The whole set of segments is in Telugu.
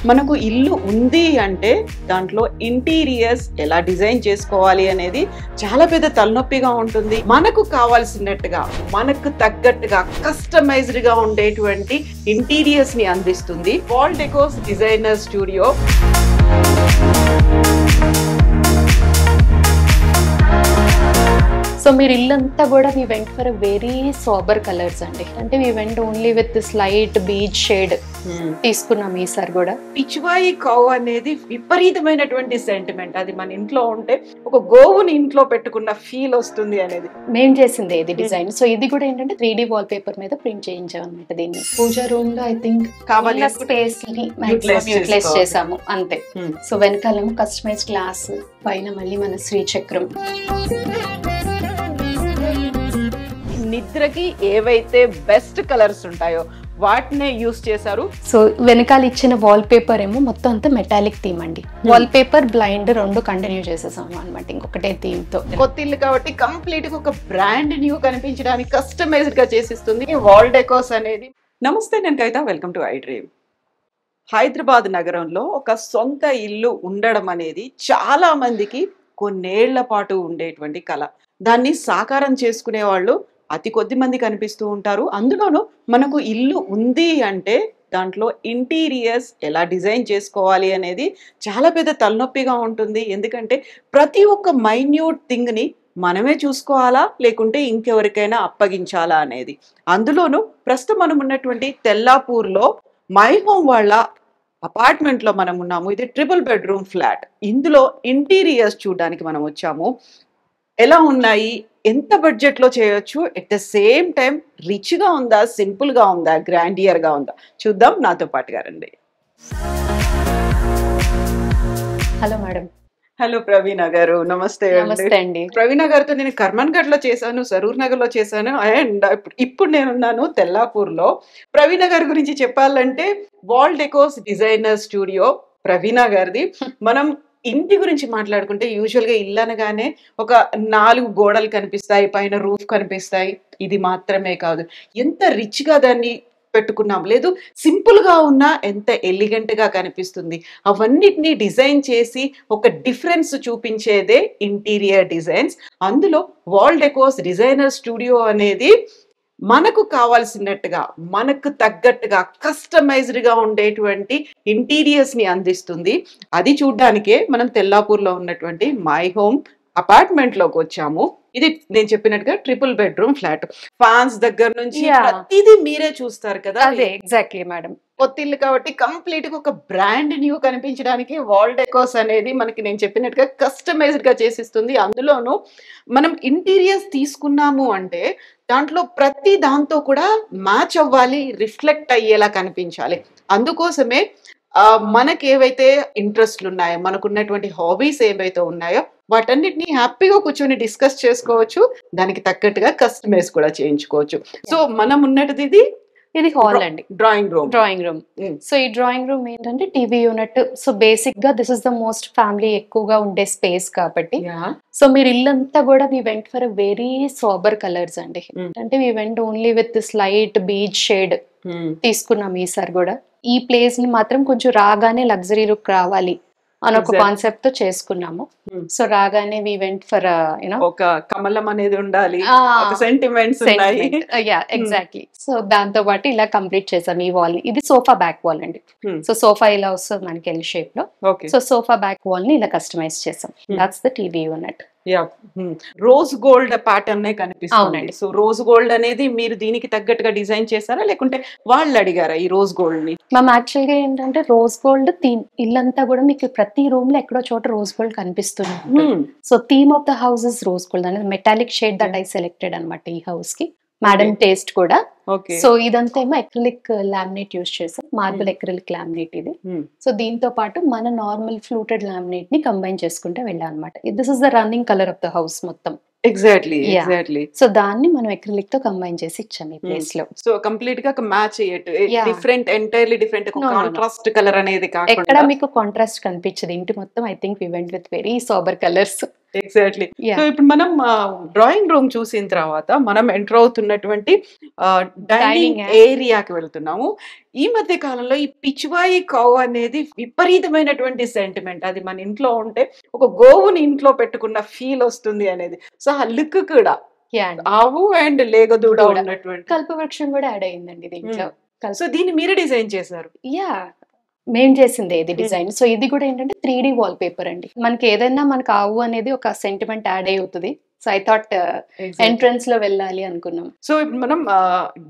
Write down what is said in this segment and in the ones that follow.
మనకు ఇల్లు ఉంది అంటే దాంట్లో ఇంటీరియర్స్ ఎలా డిజైన్ చేసుకోవాలి అనేది చాలా పెద్ద తలనొప్పిగా ఉంటుంది. మనకు కావాల్సినట్టుగా మనకు తగ్గట్టుగా కస్టమైజ్డ్ గా ఉండేటువంటి ఇంటీరియర్స్ ని అందిస్తుంది wall decos designer studio. So మీరు ఇల్లంతా కూడా we went for very sober colours అండి. అంటే we went only with slight beach shade తీసుకున్నాం ఈసారి కూడా. పిచ్వాయి కౌ అనేది విపరీతమైనటువంటి సెంటిమెంట్. అది మన ఇంట్లో ఉంటే ఒక గోవుని ఇంట్లో పెట్టుకున్న ఫీల్ వస్తుంది అనేది మేం చేసింది ఇది డిజైన్. సో ఇది కూడా ఏంటంటే 3D వాల్ పేపర్ మీద ప్రింట్ చేయించాం అనమాట. దీన్ని పూజా రూమ్ లో ఐ థింక్ కావాల్సిన స్పేస్ ని యూటిలైజ్ చేసాము అంతే. సో వెనకాలేమో కస్టమైజ్ గ్లాస్, పైన మళ్ళీ మన శ్రీచక్రం. నిద్రకి ఏవైతే బెస్ట్ కలర్స్ ఉంటాయో వాటినే యూస్ చేశారు. సో వెనకాల ఇచ్చిన వాల్ పేపర్ ఏమో మొత్తం అంతా మెటాలిక్ థీమ్ అండి. వాల్ పేపర్ బ్లైండ్ రెండు కంటిన్యూ చేసేసాము అనమాట ఇంకొకటే థీమ్ తో. కొత్త ఇల్లు కాబట్టి కంప్లీట్ గా ఒక బ్రాండ్ న్యూ కనిపించడానికి కస్టమైజ్డ్ గా చేసిస్తుంది వాల్ డెకోస్ అనేది. నమస్తే, నేను Kavitha, welcome to I dream. Hyderabad నగరంలో ఒక సొంత ఇల్లు ఉండడం అనేది చాలా మందికి కొన్నేళ్ల పాటు ఉండేటువంటి కళ. దాన్ని సాకారం చేసుకునే వాళ్ళు అతి కొద్ది మంది కనిపిస్తూ ఉంటారు. అందులోనూ మనకు ఇల్లు ఉంది అంటే దాంట్లో ఇంటీరియర్స్ ఎలా డిజైన్ చేసుకోవాలి అనేది చాలా పెద్ద తలనొప్పిగా ఉంటుంది. ఎందుకంటే ప్రతి ఒక్క మైన్యూట్ థింగ్ని మనమే చూసుకోవాలా లేకుంటే ఇంకెవరికైనా అప్పగించాలా అనేది. అందులోనూ ప్రస్తుతం మనం ఉన్నటువంటి తెల్లాపూర్లో మై హోమ్ వాళ్ళ అపార్ట్మెంట్లో మనం ఉన్నాము. ఇది 3 బెడ్రూమ్ ఫ్లాట్. ఇందులో ఇంటీరియర్స్ చూడడానికి మనం వచ్చాము. ఎలా ఉన్నాయి, ఎంత బడ్జెట్ లో చేయొచ్చు, at the same time rich గా ఉందా, సింపుల్ గా ఉందా, గ్రాండియర్ గా ఉందా చూద్దాం. నాతో పాటుగా రండి. Hello madam. హలో ప్రవీణ గారు, నమస్తే. నమస్తే అండి. ప్రవీణ గారితో నేను కర్మన్ ఘట్ లో చేశాను, సరూర్ నగర్ లో చేశాను, అండ్ ఇప్పుడు నేనున్నాను తెల్లాపూర్ లో. ప్రవీణ గారి గురించి చెప్పాలంటే వాల్ డెకోస్ డిజైనర్ స్టూడియో ప్రవీణ గారిది. మనం ఇంటి గురించి మాట్లాడుకుంటే యూజువల్ గా ఇల్లు అనగానే ఒక 4 గోడలు కనిపిస్తాయి, పైన రూఫ్ కనిపిస్తాయి. ఇది మాత్రమే కాదు, ఎంత రిచ్ గా దాన్ని పెట్టుకున్నాం, లేదు సింపుల్ గా ఉన్నా ఎంత ఎలిగెంట్ గా కనిపిస్తుంది. అవన్నిటిని డిజైన్ చేసి ఒక డిఫరెన్స్ చూపించేదే ఇంటీరియర్ డిజైన్స్. అందులో వాల్ డెకోస్ డిజైనర్ స్టూడియో అనేది మనకు కావాల్సినట్టుగా మనకు తగ్గట్టుగా కస్టమైజ్డ్ గా ఉండేటువంటి ఇంటీరియర్స్ ని అందిస్తుంది. అది చూడ్డానికే మనం తెల్లాపూర్ లో ఉన్నటువంటి మై హోమ్ అపార్ట్మెంట్ లోకి వచ్చాము. ఇది నేను చెప్పినట్టుగా 3 బెడ్రూమ్ ఫ్లాట్. ఫ్యాన్స్ దగ్గర నుంచి ప్రతిదీ మీరే చూస్తారు కదా. అదే ఎగ్జాక్ట్లీ మేడం. కొత్త ఇల్లు కాబట్టి కంప్లీట్ గా ఒక బ్రాండ్ న్యూ కనిపించడానికి వాల్ డెకోస్ అనేది మనకి నేను చెప్పినట్టుగా కస్టమైజ్డ్ గా చేసిస్తుంది. అందులోనూ మనం ఇంటీరియర్స్ తీసుకున్నాము అంటే దాంట్లో ప్రతి దాంతో కూడా మ్యాచ్ అవ్వాలి, రిఫ్లెక్ట్ అయ్యేలా కనిపించాలి. అందుకోసమే మనకి ఏవైతే ఇంట్రెస్ట్లు ఉన్నాయో, మనకున్నటువంటి హాబీస్ ఏవైతే ఉన్నాయో వాటన్నిటిని హ్యాపీగా కూర్చొని డిస్కస్ చేసుకోవచ్చు. దానికి తగ్గట్టుగా కస్టమైజ్ కూడా చేయించుకోవచ్చు. సో మనం ఉన్నది ఇది హాల్ అండి, డ్రాయింగ్ రూమ్. సో ఈ డ్రాయింగ్ రూమ్ ఏంటంటే టీవీ యూనిట్. సో బేసిక్ గా this is the most family ఎక్కువగా ఉండే స్పేస్ కాబట్టి. సో మీరు ఇల్లంతా కూడా we went for very sober colours అండి. అంటే we went only with slight beach shade తీసుకున్నాం ఈసారి కూడా. ఈ ప్లేస్ ని మాత్రం కొంచెం రాగానే లగ్జరీ లుక్ రావాలి అని ఒక కాన్సెప్ట్ తో చేసుకున్నాము. సో రాగానే వి వెంట్ ఫర్ యూనో ఒక కమలం అనేది ఉండాలి, సెంటిమెంట్స్ ఉన్నాయి. ఎగ్జాక్ట్లీ. సో దాంతో పాటు ఇలా కంప్లీట్ చేసాం ఈ వాల్ ని. ఇది సోఫా బ్యాక్ వాల్ అండి. సో సోఫా ఇలా వస్తుంది మనకి ఎల్ షేప్ లో. సో సోఫా బ్యాక్ వాల్ ని ఇలా కస్టమైజ్ చేసాం. That's the TV unit. Rose gold pattern కనిపిస్తుంది. సో రోజ్ గోల్డ్ అనేది మీరు దీనికి తగ్గట్టుగా డిజైన్ చేశారా లేకుంటే వాళ్ళు అడిగారా ఈ రోజ్ గోల్డ్ ని? మేము యాక్చువల్ గా ఏంటంటే రోజ్ గోల్డ్ థీమ్ ఇల్లంతా కూడా మీకు ప్రతి రూమ్ లో ఎక్కడో చోట రోజ్ గోల్డ్ కనిపిస్తుంది. So theme of the house is rose gold అనేది metallic shade that I selected అనమాట ఈ హౌస్ కి. మేడం టేస్ట్ కూడా. సో ఇదంతా ఏమో ఎక్రిలిక్ లామినేట్ యూజ్ చేసాం, మార్బుల్ ఎక్రిలిక్ లామినేట్ ఇది. సో దీంతో పాటు మన నార్మల్ ఫ్లూటెడ్ లామినేట్ ని కంబైన్ చేసుకుంటే వెళ్ళాం అనమాట. This is the running colour of the house మొత్తం. ఎగ్జాక్ట్లీ. సో దాన్ని మనం ఎక్రిలిక్ తో కంబైన్ చేసి ఇచ్చాం ఈ ప్లేస్ లో. సో కంప్లీట్ గా match different, entirely different contrast colour అనేది కాకుండా ఎక్కడ మీకు కాంట్రాస్ట్ కనిపించదు ఇంటి మొత్తం. I think we went with very sober colours. Exactly. So Yeah. ఇప్పుడు మనం డ్రాయింగ్ రూమ్ చూసిన తర్వాత మనం ఎంటర్ అవుతున్నటువంటి డైనింగ్ Dining area. ఏరియాకి వెళ్తున్నాము. ఈ మధ్య కాలంలో ఈ పిచ్వాయి కౌ అనేది విపరీతమైనటువంటి సెంటిమెంట్. అది మన ఇంట్లో ఉంటే ఒక గోవుని ఇంట్లో పెట్టుకున్న ఫీల్ వస్తుంది అనేది. సో ఆ లుక్ కూడా Yeah అండి. ఆవు అండ్ లేగదూడ దూడ. ఉన్నటువంటి. కల్పవృక్షం కూడా యాడ్ అయ్యిందండి దీంట్లో. సో దీన్ని మీరే డిజైన్ చేశారు. యా మేం చేసింది ఇది డిజైన్. సో ఇది కూడా ఏంటంటే 3D వాల్ పేపర్ అండి. మనకి ఏదైనా మనకు ఆవు అనేది ఒక సెంటిమెంట్ యాడ్ అవుతుంది. సో ఐ థాట్ ఎంట్రన్స్ లో వెళ్ళాలి అనుకున్నాం. సో ఇప్పుడు మనం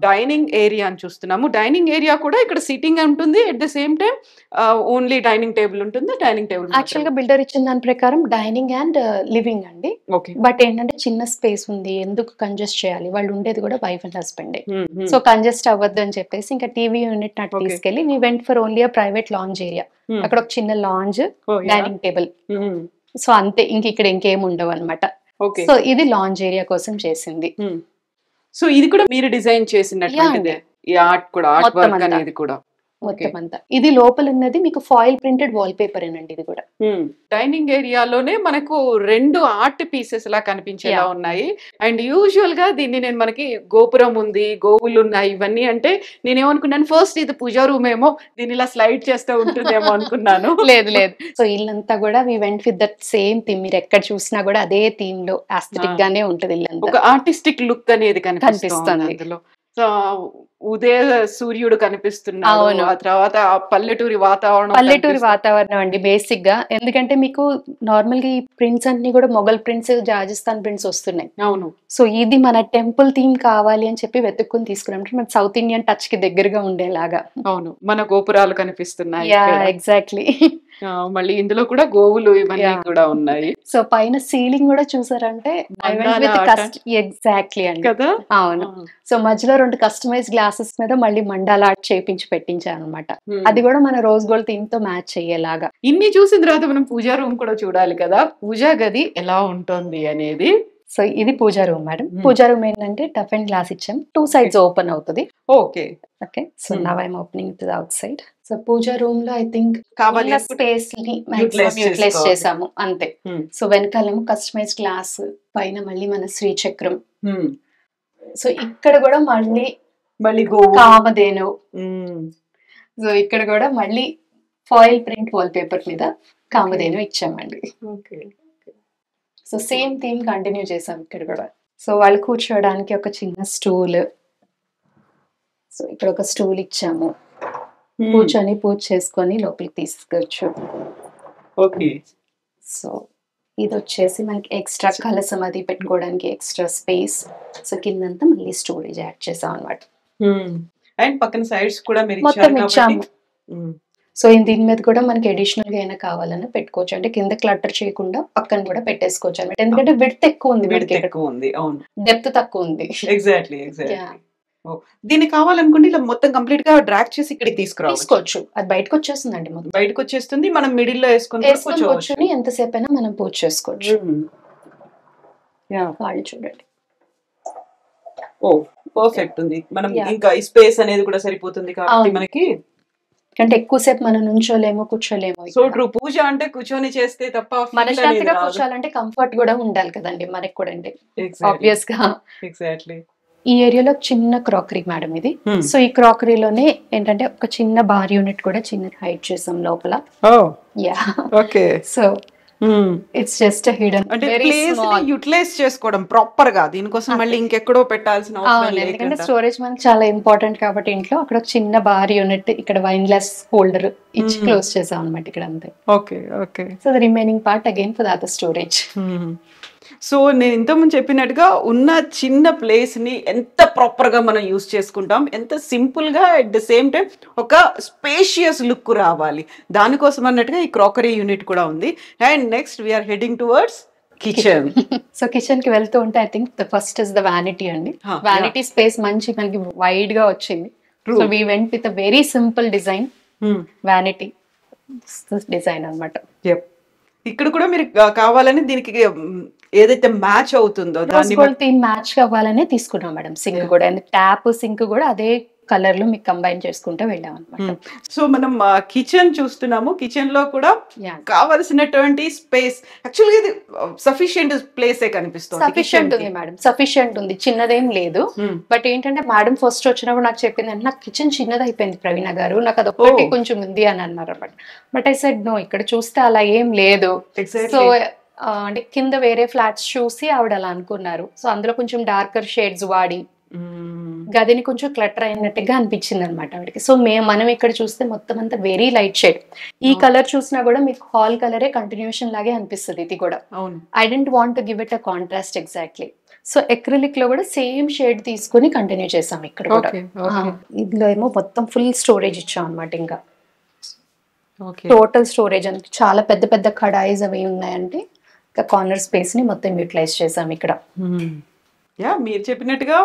డైనింగ్ ఏరియా అని చూస్తున్నాము. డైనింగ్ ఏరియా కూడా ఇక్కడ సిట్టింగ్ ఉంటుంది, at the same time only dining table ఉంటుంది. డైనింగ్ టేబుల్ యాక్చువల్ గా బిల్డర్ ఇచ్చిన దాని ప్రకారం డైనింగ్ అండ్ లివింగ్ అండి. ఓకే. బట్ ఏంటంటే చిన్న స్పేస్ ఉంది, ఎందుకు కంజెస్ట్ చేయాలి, వాళ్ళు ఉండేది కూడా wife and husband. So congest అవ్వద్దు అని చెప్పేసి ఇంకా టీవీ యూనిట్ అటు Okay. తీసుకెళ్లి we went for only a private lounge area. అక్కడ ఒక చిన్న లాంజ్, డైనింగ్ టేబుల్. సో అంతే, ఇంక ఇక్కడ ఇంకేం ఉండవు అనమాట. ఓకే. సో ఇది లాంజ్ ఏరియా కోసం చేసింది. సో ఇది కూడా మీరు డిజైన్ చేసినటువంటిదే. ఈ ఆర్ట్ కూడా, ఆర్ట్ మొత్తం వర్క్ అంతా. అనేది కూడా మొత్తం అంతా. ఇది లోపల ఉన్నది మీకు ఫాయిల్ ప్రింటెడ్ వాల్ పేపర్ ఏనండి ఇది కూడా. డైనింగ్ ఏరియాలోనే మనకు 2 ఆర్ట్ పీసెస్ లా కనిపించేలా Yeah. ఉన్నాయి. అండ్ యూజువల్ గా దీన్ని నేను మనకి గోపురం ఉంది, గోవులు ఉన్నాయి, ఇవన్నీ అంటే నేనేమనుకున్నాను ఫస్ట్ ఇది పూజా రూమ్ ఏమో, దీన్ని ఇలా స్లైడ్ చేస్తూ ఉంటుందేమో అనుకున్నాను. లేదు లేదు. సో ఇల్లంతా కూడా we went with that same theme. మీరు ఎక్కడ చూసినా కూడా అదే థీమ్ లో ఆస్థెటిక్ గానే ఉంటది ఇల్లంతా. ఒక ఆర్టిస్టిక్ లుక్ అనేది కనిపిస్తుంది కనిపిస్తుంది. అందులో. సో ఉదయ సూర్యుడు కనిపిస్తున్నాడు. అవును. ఆ తర్వాత ఆ పల్లెటూరి వాతావరణం పల్లెటూరి వాతావరణం అండి బేసిక్ గా. ఎందుకంటే మీకు నార్మల్ గా ఈ ప్రింట్స్ అన్ని కూడా మొఘల్ ప్రింట్స్, రాజస్థాన్ ప్రింట్స్ వస్తున్నాయి. అవును. సో ఇది మన టెంపుల్ థీమ్ కావాలి అని చెప్పి వెతుక్కుని తీసుకున్నాం. అంటే మన సౌత్ ఇండియన్ టచ్ కి దగ్గరగా ఉండేలాగా. అవును, మన గోపురాలు కనిపిస్తున్నాయి. యా ఇక్కడ. ఎగ్జాక్ట్లీ. మళ్ళీ ఇందులో కూడా గోవులు ఇవన్నీ Yeah. కూడా ఉన్నాయి సో పైన సీలింగ్ కూడా చూసారంటే ఎగ్జాక్ట్లీ అండి. కదా. అవును. సో మధ్యలో 2 కస్టమైజ్ గ్లాసెస్ మీద మళ్ళీ మండాల ఆర్ట్ చేయించి పెట్టించాను అనమాట. అది కూడా మన రోజ్ గోల్డ్ థీమ్ తో మ్యాచ్ అయ్యేలాగా. ఇన్ని చూసిన తర్వాత మనం పూజా రూమ్ కూడా చూడాలి కదా, పూజా గది ఎలా ఉంటుంది అనేది. సో ఇది puja room madam. Puja room ఏంటంటే టఫ్ అండ్ గ్లాస్ ఇచ్చాం, 2 sides ఓపెన్ అవుతుంది. Okay. Okay. So now I'm opening to the outside. So puja room లో ఐ థింక్ కావాలి స్పేస్ ని Utilize యూటిలైజ్ చేసుకోవాలి. చేసాము అంతే. సో వెనకాలేమో కస్టమైజ్ గ్లాస్, పైన మళ్ళీ మన శ్రీచక్రం. సో ఇక్కడ కూడా మళ్ళీ గోవు. కామధేను. సో ఇక్కడ కూడా మళ్ళీ ఫాయిల్ ప్రింట్ వాల్ పేపర్ మీద కామధేను ఇచ్చామండి. Okay. So same theme continue చేసాం ఇక్కడ కూడా. సో వాళ్ళు కూర్చోవడానికి ఒక చిన్న స్టూల్. సో ఇక్కడ ఒక స్టూల్ ఇచ్చాము, కూర్చొని పూజ చేసుకొని లోపలికి తీసుకోవచ్చు. ఓకే. సో ఇది వచ్చేసి మనకి ఎక్స్ట్రా కలసం అది పెట్టుకోవడానికి ఎక్స్ట్రా స్పేస్. సో కిందంతా మళ్ళీ స్టోరేజ్ యాడ్ చేసాం అనమాట. అండ్ పక్కన సైడ్స్ కూడా మీరు మొత్తం ఇచ్చారు ఇచ్చాము. కాబట్టి. సో దీని మీద కూడా మనకి అడిషనల్ గా అయినా కావాలన్నా పెట్టుకోవచ్చు. అంటే కింద క్లటర్ చేయకుండా పక్కన కూడా పెట్టేసుకోవచ్చు అనమాట. ఎందుకంటే విడ్త్ ఎక్కువ ఉంది, Width ఎక్కువ ఉంది. అవును, డెప్త్ తక్కువ ఉంది. ఎగ్జాక్ట్లీ. Yeah. దీన్ని కావాలనుకుంటే ఇలా మొత్తం కంప్లీట్ గా డ్రాగ్ చేసి ఇక్కడికి తీసుకురావచ్చు. తీసుకోవచ్చు. అది బయటకు వచ్చేస్తుందండి, మొత్తం బయటకు వచ్చేస్తుంది. మనం మిడిల్ లో వేసుకొని కూర్చొని ఎంతసేపు అయినా మనం పూజ చేసుకోవచ్చు. వాళ్ళు చూడండి. ఓ పర్ఫెక్ట్ ఉంది. మనం Yeah. ఇంకా ఈ స్పేస్ అనేది కూడా సరిపోతుంది కాబట్టి అవును. మనకి. అంటే ఎక్కువసేపు మనం నుంచోలేము, కూర్చోలేము. సో ట్రూ, పూజ అంటే కూర్చొని చేస్తే తప్ప మనశ్శాంతిగా కూర్చోాలంటే కంఫర్ట్ కూడా ఉండాలి కదండి మనకి కూడా. అండి ఆబ్వియస్ గా. ఎగ్జాక్ట్లీ. ఈ ఏరియాలో చిన్న క్రాకరీ మేడం ఇది. సో ఈ క్రాకరీలోనే ఏంటంటే ఒక చిన్న బార్ యూనిట్ కూడా చిన్న హైట్ చేసాం లోపల. Yeah. Okay. So it's just hidden, అంటే వెరీ ప్లేస్ ని స్మాల్. యూటిలైజ్ చేసుకోవడం ప్రాపర్ గా, దీనికోసం మళ్ళీ ఇంకెక్కడో పెట్టాల్సిన అవసరం అవును, ఎందుకంటే లేకుండా. స్టోరేజ్ మనకి చాలా ఇంపార్టెంట్ కాబట్టి ఇంట్లో అక్కడ ఒక చిన్న బార్ యూనిట్, ఇక్కడ వైన్ గ్లాస్ హోల్డర్ ఇచ్చి క్లోజ్ చేసాం అనమాట ఇక్కడ అంతే. Okay. Okay. So the remaining part again for the other storage. So నేను ఇంతకుముందు చెప్పినట్టుగా ఉన్న చిన్న ప్లేస్ ని ఎంత ప్రాపర్ గా మనం యూజ్ చేసుకుంటాం, ఎంత సింపుల్ గా అట్ ద సేమ్ టైం ఒక స్పేషియస్ లుక్ రావాలి, దానికోసం అన్నట్టుగా ఈ క్రాకరీ యూనిట్ కూడా ఉంది. And next we're heading towards kitchen. So kitchen కి వెళ్తూ ఉంటే I think the first is the vanity అండి. వ్యానిటీ స్పేస్ మంచి మనకి వైడ్ గా వచ్చింది. So we went with a very simple design vanity design అన్నమాట. ఇక్కడ కూడా మీరు కావాలని దీనికి ఏదైతే మ్యాచ్ అవుతుందో దాన్ని థీమ్ మ్యాచ్ అవ్వాలనే తీసుకున్నాం మేడం. సింక్ కూడా, ట్యాప్ సింక్ కూడా అదే కలర్ లో మీకు కంబైన్ చేసుకుంటూ వెళ్ళాం అనమాట. సో మనం కిచెన్ చూస్తున్నాము. కిచెన్ లో కూడా కావలసినటువంటి స్పేస్, యాక్చువల్గా ఇది సఫిషియెంట్ ప్లేసే కనిపిస్తుంది. సఫిషియెంట్ ఉంది మేడం, సఫిషియెంట్ ఉంది, చిన్నదేం లేదు. బట్ ఏంటంటే మేడం ఫస్ట్ వచ్చినప్పుడు నాకు చెప్పింది అంటే నాకు కిచెన్ చిన్నది అయిపోయింది ప్రవీణ గారు, నాకు అది ఒక్కటి కొంచెం ఉంది అని అన్నారు అనమాట. బట్ ఐ సెడ్ నో, ఇక్కడ చూస్తే అలా ఏం లేదు. సో అంటే కింద వేరే ఫ్లాట్స్ చూసి ఆవిడ అలా అనుకున్నారు. సో అందులో కొంచెం డార్కర్ షేడ్స్ వాడి గదిని కొంచెం క్లటర్ అయినట్టుగా అనిపించింది అనమాట ఆవిడకి. సో మనం ఇక్కడ చూస్తే మొత్తం అంతా వెరీ లైట్ షేడ్. ఈ కలర్ చూసినా కూడా మీకు హాల్ కలరే కంటిన్యూషన్ లాగే అనిపిస్తుంది ఇది కూడా. I don't want to give it a contrast exactly. So acrylic లో కూడా సేమ్ షేడ్ తీసుకుని కంటిన్యూ చేసాం ఇక్కడ కూడా. ఇందులో ఏమో మొత్తం ఫుల్ స్టోరేజ్ ఇచ్చాం అనమాట. ఇంకా టోటల్ స్టోరేజ్ అని చాలా పెద్ద పెద్ద కడాయిస్ అవి ఉన్నాయంటే ఇంకా కార్నర్ స్పేస్ ని మొత్తం యూటిలైజ్ చేసాం ఇక్కడ. మీరు చెప్పినట్టుగా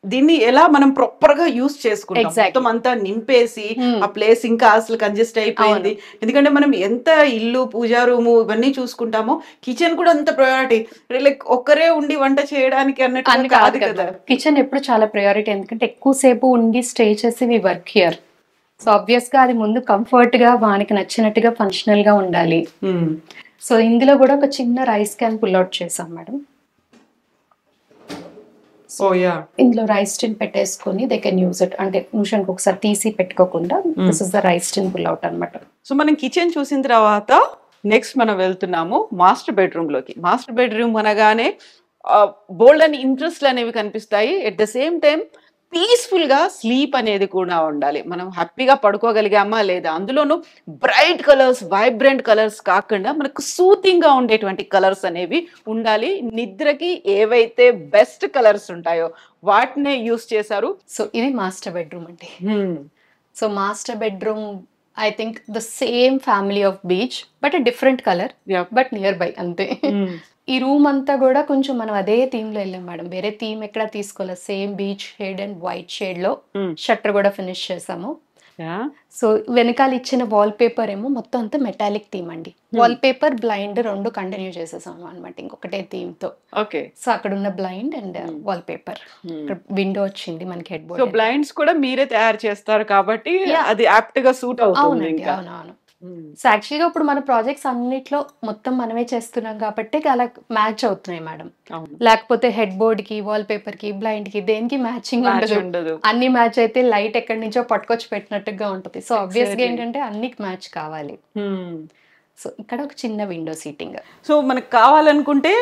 దీన్ని ఎలా మనం ప్రాపర్ గా యూస్ చేసుకుంటాం, మొత్తం అంతా నింపేసి ఆ ప్లేస్ ఇంకా అసలు కంజెస్ట్ అయిపోయింది. ఎందుకంటే మనం ఎంత ఇల్లు, పూజా రూము ఇవన్నీ చూసుకుంటామో కిచెన్ కూడా అంత ప్రయారిటీ. లైక్ ఒక్కరే ఉండి వంట చేయడానికి అన్నట్టు కాదు కదా. కిచెన్ ఎప్పుడు చాలా ప్రయారిటీ, ఎందుకంటే ఎక్కువసేపు ఉండి స్టే చేసి we work here. So obvious గా అది ముందు కంఫర్ట్ గా వానికి నచ్చినట్టుగా ఫంక్షనల్ గా ఉండాలి. సో ఇందులో కూడా ఒక చిన్న రైస్ క్యాన్ పుల్ అవుట్ చేసాం మేడం. ఇందులో రైస్ టిన్ పెట్టేసుకొని దే కెన్ యూజ్ ఇట్, అంటే నిమిషానికి ఒకసారి తీసి పెట్టుకోకుండా this is the rice tin pull out అనమాట. సో మనం కిచెన్ చూసిన తర్వాత నెక్స్ట్ మనం వెళ్తున్నాము మాస్టర్ బెడ్రూమ్ లోకి. మాస్టర్ బెడ్రూమ్ అనగానే బోల్డ్ అని ఇంట్రెస్ట్ అనేవి కనిపిస్తాయి. At the same time peaceful గా స్లీప్ అనేది కూడా ఉండాలి. మనం హ్యాపీగా పడుకోగలిగామా లేదా, అందులోనూ బ్రైట్ కలర్స్, వైబ్రెంట్ కలర్స్ కాకుండా మనకు సూతింగ్ గా ఉండేటువంటి కలర్స్ అనేవి ఉండాలి. నిద్రకి ఏవైతే బెస్ట్ కలర్స్ ఉంటాయో వాటినే యూస్ చేశారు. సో ఇది మాస్టర్ బెడ్రూమ్ అంటే. So master bedroom I think the same family of beach but different colour, but near by అంతే. ఈ రూమ్ అంతా కూడా కొంచెం మనం అదే థీమ్ లో వెళ్ళాం మేడం, వేరే థీమ్ ఎక్కడ తీసుకోలేదు. Same beach shade and white shade లో షట్టర్ కూడా ఫినిష్ చేసాము. సో వెనకాల ఇచ్చిన వాల్ పేపర్ ఏమో మొత్తం అంతా మెటాలిక్ థీమ్ అండి. వాల్ పేపర్, బ్లైండ్ రెండు కంటిన్యూ చేసేసాము అనమాట ఇంకొకటే థీమ్ తో. సో అక్కడ ఉన్న blind and wall paper, window వచ్చింది మనకి హెడ్ బోర్డ్. సో బ్లైండ్స్ కూడా మీరే తయారు చేస్తారు కాబట్టి అది యాప్ట్ గా సూట్ అవుతుంది. అవునవును. సో యాక్చువల్గా ఇప్పుడు మన ప్రాజెక్ట్స్ అన్నిట్లో మొత్తం మనమే చేస్తున్నాం కాబట్టి అలా మ్యాచ్ అవుతున్నాయి మేడం. లేకపోతే హెడ్ బోర్డ్ కి, వాల్ పేపర్ కి, బ్లైండ్ కి దేనికి మ్యాచింగ్ ఉండదు. అన్ని మ్యాచ్ అయితే లైట్ ఎక్కడి నుంచో పట్టుకొచ్చి పెట్టినట్టుగా ఉంటుంది. సో ఆబ్వియస్ గా ఏంటంటే అన్ని మ్యాచ్ కావాలి. సో ఇక్కడ ఒక చిన్న విండో సీటింగ్. సో మనకు కావాలనుకుంటే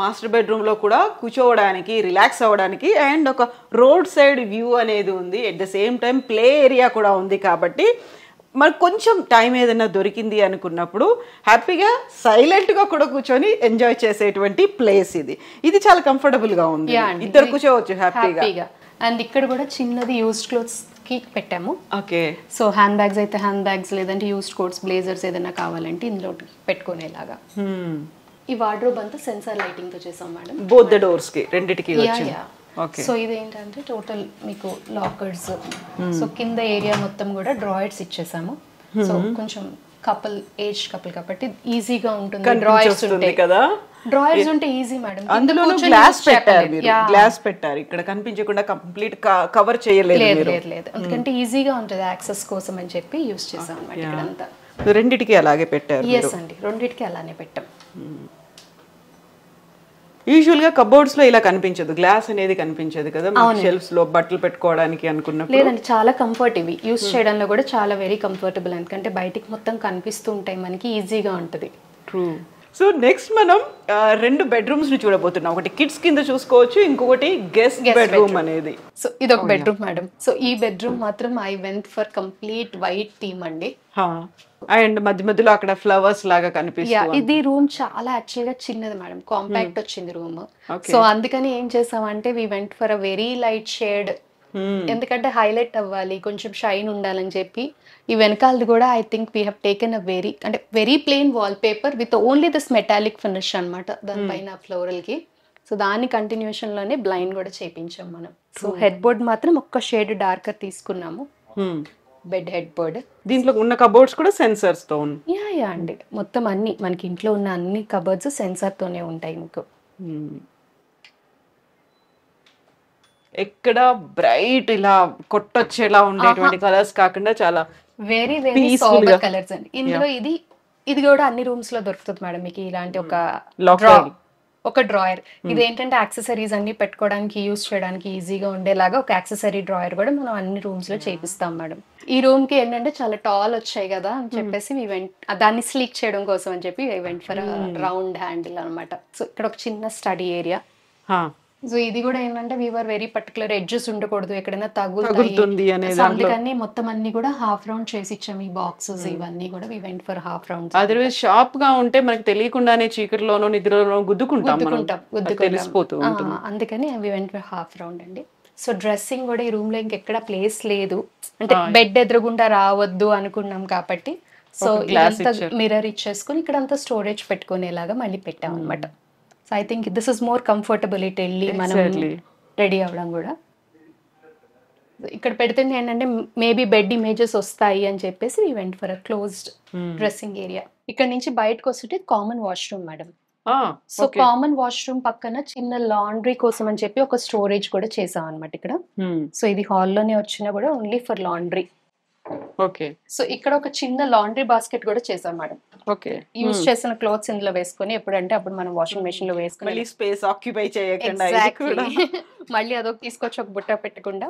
మాస్టర్ బెడ్రూమ్ లో కూడా కూర్చోవడానికి, రిలాక్స్ అవ్వడానికి అండ్ ఒక రోడ్ సైడ్ వ్యూ అనేది ఉంది. At the same time play area కూడా ఉంది. కాబట్టి మనకు కొంచెం టైం ఏదైనా దొరికింది అనుకున్నప్పుడు హ్యాపీగా సైలెంట్ గా కూడా కూర్చొని ఎంజాయ్ చేసేటువంటి ప్లేస్ ఇది. ఇది చాలా కంఫర్టబుల్ గా ఉంది, ఇద్దరు కూర్చోవచ్చు హ్యాపీగా. అండ్ ఇక్కడ కూడా చిన్నది యూజ్డ్ క్లోత్స్ కి పెట్టాము. ఓకే. సో హ్యాండ్ బ్యాగ్స్ అయితే హ్యాండ్ బ్యాగ్స్, లేదంటే యూజ్డ్ కోట్స్, బ్లేజర్స్ ఏదైనా కావాలంటే ఇందులో పెట్టుకునేలాగా. ఈ వార్డ్రోబ్ అంతా సెన్సార్ లైటింగ్ తో చేసాం మేడం, బోత్ ద డోర్స్ కి, రెండిటికి వచ్చింది. సో ఇదేంటంటే టోటల్ మీకు లాకర్స్. సో కింద ఏరియా మొత్తం కూడా డ్రాయర్స్ ఇచ్చేసాము. సో కొంచెం కపుల్, ఏజ్ కపుల్ కాబట్టి ఈజీగా ఉంటుంది. డ్రాయర్స్ ఉంటాయి కదా, డ్రాయర్స్ ఉంటే ఈజీ మేడం. అందులో గ్లాస్ పెట్టారు, గ్లాస్ పెట్టారు, ఇక్కడ కనిపించకుండా కంప్లీట్ కవర్ చేయలేదు. లేదు, ఎందుకంటే ఈజీగా ఉంటుంది యాక్సెస్ కోసం అని చెప్పి యూస్ చేసాం అన్నమాట. ఇక్కడంతా రెండిటికి అలాగే పెట్టారు. ఎస్ అండి, రెండిటికి అలానే పెట్టాం. యూజువల్ గా కబోర్డ్స్ లో ఇలా కనిపించదు, గ్లాస్ అనేది కనిపించదు కదా షెల్ఫ్స్ లో బట్టలు పెట్టుకోవడానికి అనుకున్నప్పుడు. లేదండి, చాలా కంఫర్ట్ ఇవి యూస్ చేయడంలో కూడా చాలా వెరీ కంఫర్టబుల్. ఎందుకంటే బయటికి మొత్తం కనిపిస్తూ ఉంటాయి, మనకి ఈజీగా ఉంటుంది. ట్రూ. సో నెక్స్ట్ మనం రెండు బెడ్రూమ్స్ ని చూడబోతున్నాం. ఒకటి కిడ్స్ కింద చూసుకోవచ్చు, ఇంకొకటి గెస్ట్ బెడ్రూమ్ అనేది. సో ఇది ఒక బెడ్రూమ్ మేడం. సో ఈ బెడ్రూమ్ మాత్రం I went for complete white theme అండి. అండ్ మధ్య మధ్యలో అక్కడ ఫ్లవర్స్ లాగా కనిపిస్తుంది. ఇది రూమ్ చాలా యాక్చువల్ గా చిన్నది మేడం, కాంపాక్ట్ వచ్చింది రూమ్. సో అందుకని ఏం చేసామంటే we went for a very light shade, ఎందుకంటే హైలైట్ అవ్వాలి, కొంచెం షైన్ ఉండాలని చెప్పి. ఈ వెనకాలది కూడా I think we have taken a very plain wallpaper with only this metallic finish అనమాట దానిపైన ఫ్లోరల్ కి. సో దాని కంటిన్యూషన్ లోనే బ్లైండ్ కూడా చేపించాం మనం. సో హెడ్ బోర్డ్ మాత్రం ఒక్క షేడ్ డార్కర్ తీసుకున్నాము, బెడ్ హెడ్ బోర్డ్. దీంట్లో ఉన్న కబోర్డ్స్ కూడా సెన్సర్స్ తో యా అండి, మొత్తం అన్ని మనకి ఇంట్లో ఉన్న అన్ని కబోర్డ్స్ సెన్సార్ తోనే ఉంటాయి మీకు. ఎక్కడ బ్రైట్ ఇలా కొట్టొచ్చేలా ఉండేటువంటి కలర్స్ కాకుండా చాలా వెరీ వెరీ Peaceful గా. సోబర్ కలర్స్ అండి. ఇందులో ఇది కూడా అన్ని రూమ్స్ లో దొరుకుతుంది మేడం మీకు ఇలాంటి ఒక Locker. ఒక డ్రాయర్. ఇది ఏంటంటే యాక్సెసరీస్ అన్ని పెట్టుకోవడానికి యూస్ చేయడానికి ఈజీగా ఉండేలాగా ఒక యాక్సెసరీ డ్రాయర్ కూడా మనం అన్ని రూమ్స్ లో చేపిస్తాం మేడం. ఈ రూమ్ కి ఏంటంటే చాలా టాల్ వచ్చాయి కదా అని చెప్పేసి దాన్ని స్లీక్ చేయడం కోసం అని చెప్పి వెంట్ ఫర్ రౌండ్ హ్యాండిల్ అన్నమాట. సో ఇక్కడ ఒక చిన్న స్టడీ ఏరియా. సో ఇది కూడా ఏంటంటే వీఆర్ వెరీ పర్టికులర్, ఎడ్జెస్ ఉండకూడదు, ఎక్కడైనా తగులుతుంది అనే తగులుతాయి. అందుకని మొత్తం అన్ని కూడా హాఫ్ రౌండ్ చేసి ఇచ్చాం. ఈ బాక్సెస్ ఇవన్నీ కూడా we went for half round. Otherwise sharp గా ఉంటే మనకి తెలియకుండానే చీకటిలోనో నిద్రలోనో గుద్దుకుంటాం, తెలిసిపోతూ ఉంటుంది. అందుకని we went for half round అండి. సో డ్రెస్సింగ్ కూడా ఈ రూమ్ లో ఇంకెక్కడ ప్లేస్ లేదు, అంటే బెడ్ ఎదురుగుండా రావద్దు అనుకున్నాం కాబట్టి సో ఇదంతా మిర్రర్ ఇచ్చేసుకుని ఇక్కడ అంతా స్టోరేజ్ పెట్టుకునేలాగా మళ్ళీ పెట్టాం అనమాట. So I think this is more comfortable it వెళ్ళి మనం రెడీ అవ్వడం కూడా. ఇక్కడ పెడితే ఏంటంటే మేబీ బెడ్ ఇమేజెస్ వస్తాయి అని చెప్పేసి we went for a closed dressing area. ఇక్కడ నుంచి బయటకు వస్తుంటే common washroom madam. So common washroom పక్కన చిన్న లాండ్రీ కోసం అని చెప్పి ఒక స్టోరేజ్ కూడా చేసాం అనమాట ఇక్కడ. సో ఇది హాల్లోనే వచ్చినా కూడా only for laundry. Okay. So ఇక్కడ ఒక చిన్న లాండ్రీ బాస్కెట్ కూడా చేసాం మేడం. ఓకే. యూజ్ చేసిన క్లోత్స్ ఇందులో వేసుకొని ఎప్పుడంటే అప్పుడు మనం వాషింగ్ మెషిన్ లో వేసుకొని స్పేస్ ఆక్యుపై చేయకుండా మళ్ళీ అదొక తీసుకొచ్చి ఒక బుట్ట పెట్టకుండా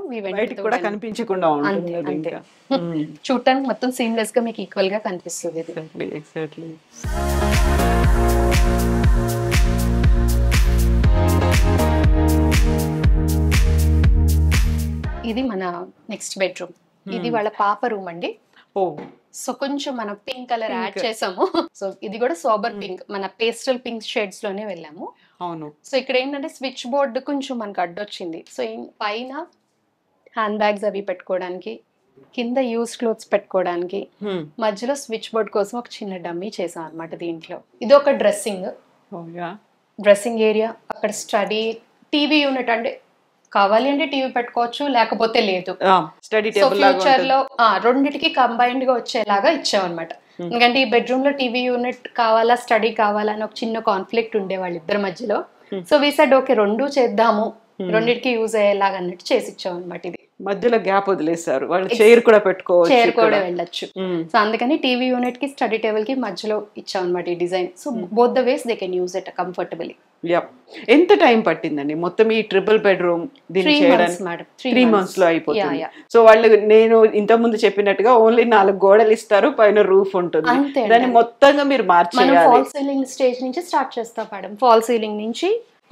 కూడా కనిపించకుండా ఉంటుంది. చూడటానికి మొత్తం సీమ్లెస్ గా మీకు ఈక్వల్ గా కనిపిస్తుంది. ఎగ్జాక్ట్లీ. ఇది మన నెక్స్ట్ బెడ్రూమ్. ఇది వాళ్ళ పాప రూమ్ అండి. సో కొంచెం మనం పింక్ కలర్ యాడ్ చేసాము. సో ఇది కూడా సోబర్ పింక్, మన పేస్టల్ పింక్ షేడ్స్ లోనే వెళ్ళాము. అవును. సో ఇక్కడ ఏంటంటే స్విచ్ బోర్డ్ కొంచెం మనకు అడ్డొచ్చింది. సో పైన హ్యాండ్ బ్యాగ్స్ అవి పెట్టుకోవడానికి, కింద యూస్ క్లోత్స్ పెట్టుకోవడానికి, మధ్యలో స్విచ్ బోర్డ్ కోసం ఒక చిన్న డమ్మీ చేసాం అనమాట దీంట్లో. ఇది ఒక డ్రెస్సింగ్ ఏరియా. అక్కడ స్టడీ టీవీ యూనిట్, అంటే కావాలి అంటే టీవీ పెట్టుకోవచ్చు, లేకపోతే లేదు. సో ఫ్యూచర్ లో రెండిటికి కంబైన్డ్ గా వచ్చేలాగా ఇచ్చాం అనమాట. ఎందుకంటే ఈ బెడ్రూమ్ లో టీవీ యూనిట్ కావాలా స్టడీ కావాలా అని ఒక చిన్న కాన్ఫ్లిక్ట్ ఉండే వాళ్ళిద్దరి మధ్యలో. సో వీ సెడ్ ఓకే రెండు చేద్దాము, రెండిటికి యూజ్ అయ్యేలాగా అన్నట్టు చేసి ఇచ్చాం అనమాట. ఇది మధ్యలో గ్యాప్ వదిలేసారు, వాళ్ళు చైర్ కూడా పెట్టుకోవచ్చు, చైర్ కూడా వెళ్ళొచ్చు. సో అందుకని టీవీ యూనిట్ కి స్టడీ టేబుల్ కి మధ్యలో ఇచ్చాం అనమాట ఈ design. So both the ways they can use it comfortably. ఎంత టైం పట్టిందండి మొత్తం ఈ ట్రిపుల్ బెడ్రూమ్ దీన్ని చేయడానికి? 3 months లో అయిపోతుంది. సో వాళ్ళు నేను ఇంత ముందు చెప్పినట్టుగా ఓన్లీ 4 గోడలు ఇస్తారు, పైన రూఫ్ ఉంటుంది, దాన్ని మొత్తంగా మీరు మార్చేయాలి. ఫాల్ సీలింగ్ స్టేజ్ నుంచి స్టార్ట్ చేస్తాం మేడం. ఫాల్ సీలింగ్ నుంచి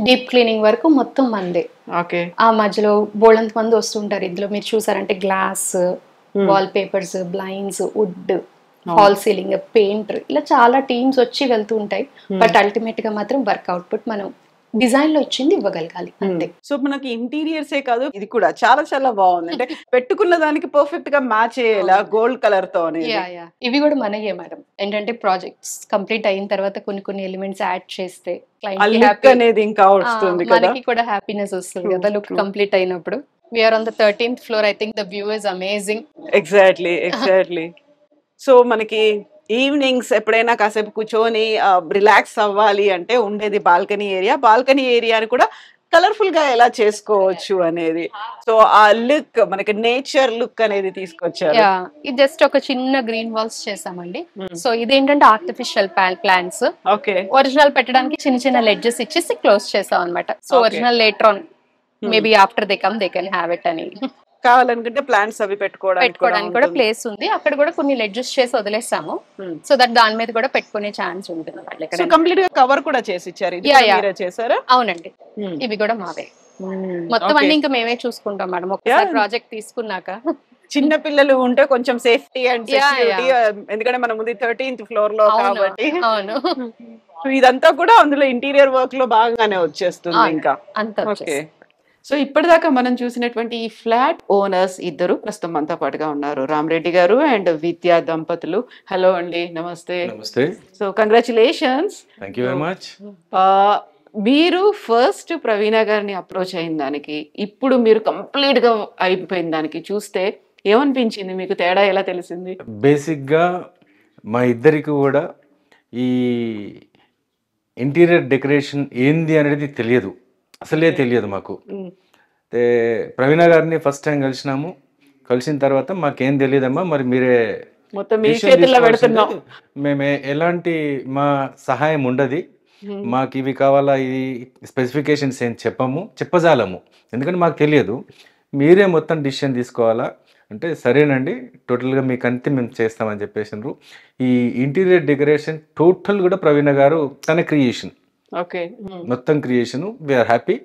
డీప్ క్లీనింగ్ వరకు మొత్తం మందే. ఓకే. ఆ మధ్యలో బోల్డంత మంది వస్తుంటారు. ఇందులో మీరు చూసారంటే glass, wallpapers, blinds, wood, false ceiling, painter, ఇలా చాలా టీమ్స్ వచ్చి వెళ్తూ ఉంటాయి. బట్ అల్టిమేట్ గా మాత్రం వర్క్ అవుట్పుట్ మనం డిజైన్ లో ఇచ్చింది ఇవ్వగలగాలి అంతే. సో మనకి ఇంటీరియర్సే కాదు, ఇది కూడా చాలా చాలా బాగుంది. అంటే పెట్టుకున్న దానికి పర్ఫెక్ట్ గా మ్యాచ్ అయ్యేలా గోల్డ్ కలర్ తో. ఇవి కూడా మనయే మేడం. ఏంటంటే ప్రాజెక్ట్స్ కంప్లీట్ అయిన తర్వాత కొన్ని ఎలిమెంట్స్ యాడ్ చేస్తే అనేది ఇంకా వస్తుంది కదా, మనకి కూడా హ్యాపీనెస్ వస్తుంది కదా లుక్ కంప్లీట్ అయినప్పుడు. We're on the 13th floor. I think the view is amazing. Exactly. So మనకి ఈవినింగ్స్ ఎప్పుడైనా కాసేపు కూర్చొని రిలాక్స్ అవ్వాలి అంటే ఉండేది బాల్కనీ ఏరియా. బాల్కనీ ఏరియాని కూడా కలర్ఫుల్ గా ఎలా చేసుకోవచ్చు అనేది. సో ఆ లుక్ మనకి నేచర్ లుక్ అనేది తీసుకొచ్చారు. ఇది జస్ట్ ఒక చిన్న గ్రీన్ వాల్స్ చేసామండి. సో ఇదేంటంటే ఆర్టిఫిషియల్ ప్లాంట్స్. ఓకే. ఒరిజినల్ పెట్టడానికి చిన్న చిన్న లెడ్జెస్ ఇచ్చేసి క్లోజ్ చేసాం అనమాట. So original later on maybe after they come they can have it అని. కావాలనుకుంటే ప్లాంట్స్ అవి పెట్టుకోవడానికి కూడా ప్లేస్ ఉంది. అక్కడ కూడా కొన్ని లెడ్జెస్ చేసి వదిలేసాము. సో దట్ దాని మీద కూడా పెట్టుకునే ఛాన్స్ ఉంటుంది. సో కంప్లీట్ గా కవర్ కూడా చేసి ఇచ్చారు. చేశారా? అవునండి. ఇవి కూడా మావే. మొత్తం అన్ని ఇంకా మేమే చూసుకుంటాం మేడం. ఒకసారి ప్రాజెక్ట్ తీసుకున్నాక. చిన్న పిల్లలు ఉంటే కొంచెం సేఫ్టీ అండ్ సెక్యూరిటీ, ఎందుకంటే మన ముందు 13th floor లో కాబట్టి. అవును. ఇదంతా కూడా అందులో ఇంటీరియర్ వర్క్ లో బాగానే వచ్చేస్తుంది ఇంకా. ఓకే. సో ఇప్పటిదాకా మనం చూసినటువంటి ఈ ఫ్లాట్ ఓనర్స్ ఇద్దరు ప్రస్తుతం మనతో పాటుగా ఉన్నారు, రామరెడ్డి గారు అండ్ విద్యా దంపతులు. హలో అండి, నమస్తే. So congratulations. Thank you very much. మీరు ఫస్ట్ ప్రవీణ గారిని అప్రోచ్ అయిన దానికి ఇప్పుడు మీరు కంప్లీట్ గా అయిపోయిన దానికి చూస్తే ఏమనిపించింది మీకు? తేడా ఎలా తెలిసింది? బేసిక్ గా మా ఇద్దరికి కూడా ఈ ఇంటీరియర్ డెకరేషన్ ఏంది అనేది తెలియదు, అసలే తెలియదు మాకు. ప్రవీణ గారిని ఫస్ట్ టైం కలిసిన తర్వాత మాకేం తెలియదమ్మా, మరి మీరే మొత్తం మీ చేతుల్లో పెడుతున్నాం, మేము ఎలాంటి మా సహాయం ఉండదు, మాకు ఇవి కావాలా, ఇది స్పెసిఫికేషన్స్ ఏం చెప్పజాలము, ఎందుకంటే మాకు తెలియదు, మీరే మొత్తం డిసిషన్ తీసుకోవాలా అంటే సరేనండి టోటల్గా మీకు అంతే మేము చేస్తామని చెప్పేసినారు. ఈ ఇంటీరియర్ డెకరేషన్ టోటల్ కూడా ప్రవీణ గారు తన క్రియేషన్, ఓకే మొత్తం creation. We're happy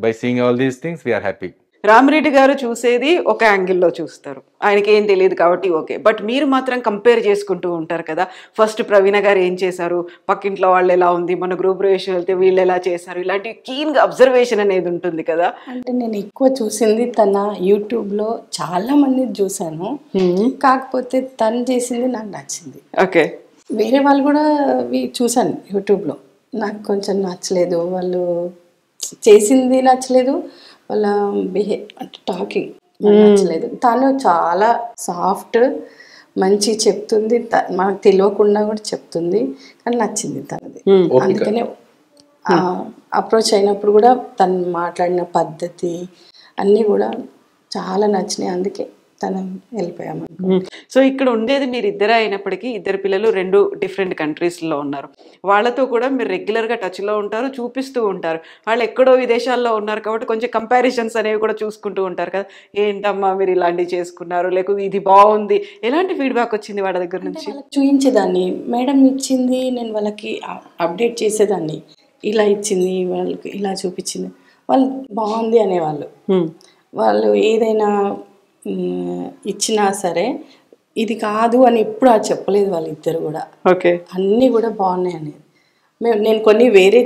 by seeing all these things, we're happy. Ramireddy గారు చూసేది ఒక యాంగిల్లో చూస్తారు, ఆయనకి ఏం తెలియదు కాబట్టి ఓకే. బట్ మీరు మాత్రం కంపేర్ చేసుకుంటూ ఉంటారు కదా, ఫస్ట్ ప్రవీణ గారు ఏం చేశారు, పక్కింట్లో వాళ్ళు ఎలా ఉంది, మన గ్రూప్ ప్రవేశం వెళ్తే వీళ్ళు ఎలా చేశారు, ఇలాంటి కీన్గా అబ్జర్వేషన్ అనేది ఉంటుంది కదా. అంటే నేను ఎక్కువ చూసింది తన యూట్యూబ్లో చాలా మంది చూశాను, కాకపోతే తను చేసింది నాకు నచ్చింది. ఓకే, వేరే వాళ్ళు కూడా చూశాను యూట్యూబ్లో, నాకు కొంచెం నచ్చలేదు, వాళ్ళు చేసింది నచ్చలేదు, వాళ్ళ అంటే టాకింగ్ నచ్చలేదు. తను చాలా సాఫ్ట్, మంచి చెప్తుంది, మనకు తెలియకుండా కూడా చెప్తుంది, కానీ నచ్చింది తనది. అందుకనే అప్రోచ్ అయినప్పుడు కూడా తను మాట్లాడిన పద్ధతి అన్నీ కూడా చాలా నచ్చినాయి, అందుకే తను వెళ్ళిపోయాము. సో ఇక్కడ ఉండేది మీరు ఇద్దరే అయినప్పటికీ ఇద్దరు పిల్లలు 2 డిఫరెంట్ కంట్రీస్లో ఉన్నారు, వాళ్ళతో కూడా మీరు రెగ్యులర్గా టచ్లో ఉంటారు, చూపిస్తూ ఉంటారు. వాళ్ళు ఎక్కడో విదేశాల్లో ఉన్నారు కాబట్టి కొంచెం కంపారిజన్స్ అనేవి కూడా చూసుకుంటూ ఉంటారు కదా, ఏంటమ్మా మీరు ఇలాంటివి చేసుకున్నారు, లేకపోతే ఇది బాగుంది, ఎలాంటి ఫీడ్బ్యాక్ వచ్చింది వాళ్ళ దగ్గర నుంచి? చూపించేదాన్ని, మేడం ఇచ్చింది, నేను వాళ్ళకి అప్డేట్ చేసేదాన్ని, ఇలా ఇచ్చింది వాళ్ళకి, ఇలా చూపించింది, వాళ్ళు బాగుంది అనేవాళ్ళు. వాళ్ళు ఏదైనా ఇచ్చినా సరే ఇది కాదు అని ఎప్పుడు చెప్పలేదు వాళ్ళిద్దరు కూడా. ఓకే, అన్నీ కూడా బాగున్నాయి అనేది. నేను కొన్ని వేరే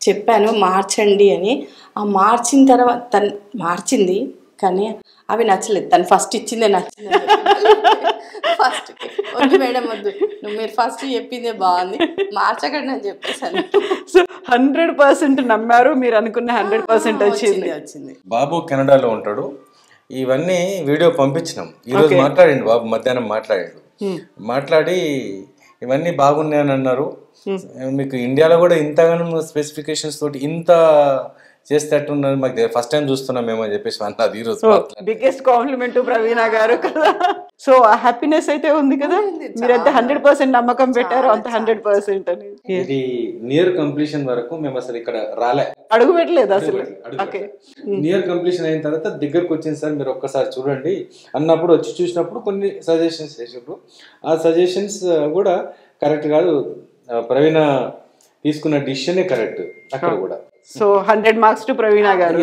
చెప్పాను మార్చండి అని, ఆ మార్చిన తర్వాత తను మార్చింది, కానీ అవి నచ్చలేదు. తను ఫస్ట్ ఇచ్చిందే నచ్చింది, ఫస్ట్ వద్దు మేడం వద్దు, మీరు ఫస్ట్ చెప్పిందే బాగుంది, మార్చకండి అని చెప్పేసాను. సో 100% నమ్మారు, మీరు అనుకున్న 100% వచ్చింది. బాబు కెనడాలో ఉంటాడు, ఇవన్నీ వీడియో పంపించినాం. ఈరోజు మాట్లాడండి బాబు, మధ్యాహ్నం మాట్లాడి ఇవన్నీ బాగున్నాయని అన్నారు. మీకు ఇండియాలో కూడా ఇంతగానో స్పెసిఫికేషన్స్ తోటి ఇంత చేసేటట్టున్నారు, మాకు ఫస్ట్ టైం చూస్తున్నాం మేము అని చెప్పేసి అన్నది ఈరోజు. బిగ్గెస్ట్ కాంప్లిమెంట్ ప్రవీణ గారు కదా. సో ఆ హ్యాపీనెస్ అయితే ఉంది కదా, మీరైతే 100% నమ్మకం పెట్టారు, అంత 100% అని. ఇది నియర్ కంప్లీషన్ వరకు మేము అసలు ఇక్కడ అడుగు పెట్టలేదు అసలు. నియర్ కంప్లీషన్ అయిన తర్వాత దగ్గరకు వచ్చింది సార్, మీరు ఒక్కసారి చూడండి అన్నప్పుడు వచ్చి చూసినప్పుడు కొన్ని సజెషన్స్ చేసినప్పుడు ఆ సజెషన్స్ కూడా కరెక్ట్ కాదు, ప్రవీణ తీసుకున్న డిసిషనే కరెక్ట్ అక్కడ కూడా. సో 100 మార్క్స్ టు ప్రవీణ గారు.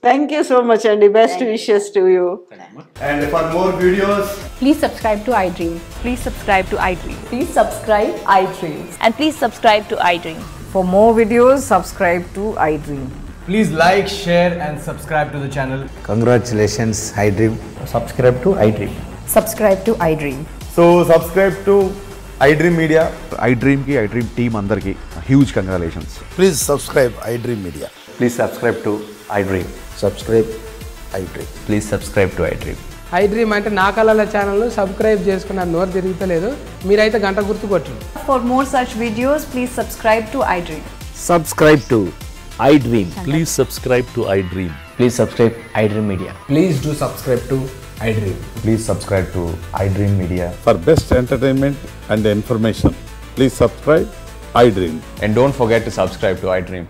Thank you so much and best wishes to you. And for more videos, please subscribe to iDream. Please subscribe to iDream. Please subscribe iDream. And please subscribe to iDream. For more videos, subscribe to iDream. please like, share and subscribe to the channel. Congratulations, iDream. Subscribe to iDream. Subscribe to iDream. So subscribe to iDream Media. iDream ki iDream team andarki huge congratulations. Please subscribe iDream Media. Please subscribe to iDream. Subscribe iDream. Please subscribe to iDream. iDream అంటే నా కళల ఛానల్ సబ్స్క్రైబ్ చేసుకున్న నోరు తిరుగుతలేదు, మీరైతే గంట గుర్తు కొట్టండి. For more such videos, please subscribe to iDream. Subscribe to iDream. Please subscribe to iDream. Please subscribe iDream Media. Please do subscribe to iDream. Please subscribe to iDream Media. For best entertainment and information, please subscribe iDream. And don't forget to subscribe to iDream.